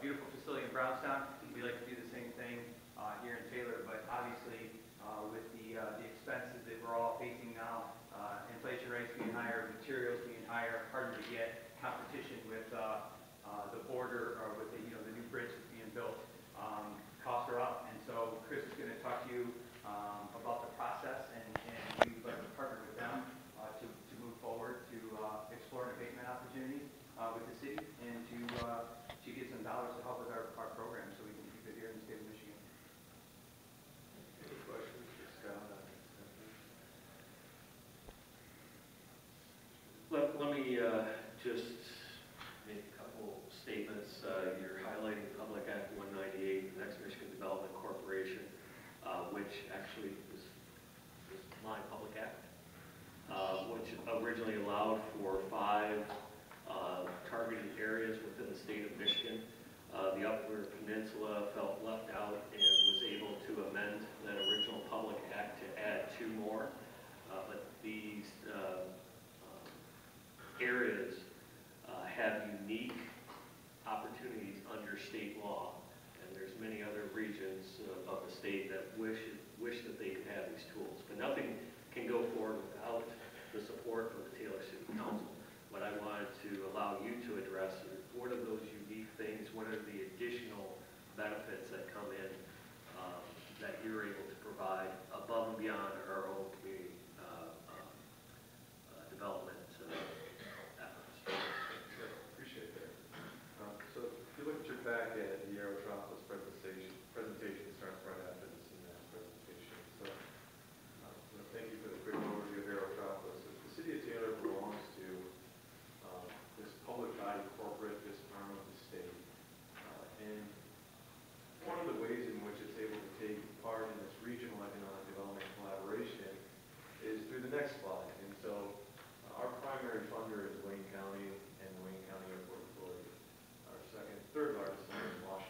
beautiful facility in Brownstown. We like to do the same thing here in Taylor, but obviously with the expenses that we're all facing now, inflation rates being higher, materials being higher, harder to get, competition with the border or with the new bridge that's being built, costs are up. And so Chris is going to talk to you about the process, and we'd like to partner with them to move forward to explore an abatement opportunity with the city and to get some dollars to help with our program so we can keep it here in the state of Michigan. Any questions for Scott? Let me just make a couple statements. You're highlighting Public Act 198, the Next Michigan Development Corporation, which actually is my Public Act, which originally allowed for 5 targeted areas within the state of Michigan. The Upper Peninsula felt left out and was able to amend that original Public Act to add 2 more. But these areas have unique opportunities under state law, and there's many other regions of the state that wish that they could have these tools. But nothing can go forward without the support of the Taylor City Council. What I wanted to allow you to address is what are those unique things, what are the additional benefits that come in that you're able to provide above and beyond our own community development efforts. Sure, appreciate that. So if you look at your packet, the Aerotropolis presentation starts right after the CMAS presentation. So thank you for the quick overview of Aerotropolis. The city of Taylor belongs to this public body corporate, this arm of the state. And one of the ways in which it's able to take part in this regional economic development collaboration is through the next slide. And so our primary funder is Wayne County and the Wayne County Airport Authority. Our third largest funder is Washington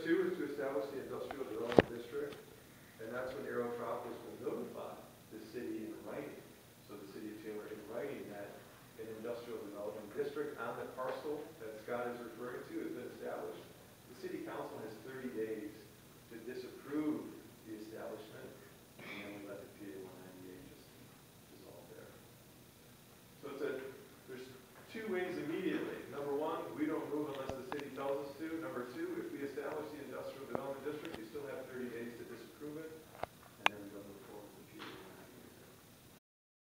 Step 2 is to establish the industrial development district, and that's when Aerotropolis will notify the city in writing. So the city of Taylor in writing that an industrial development district on the parcel that Scott is referring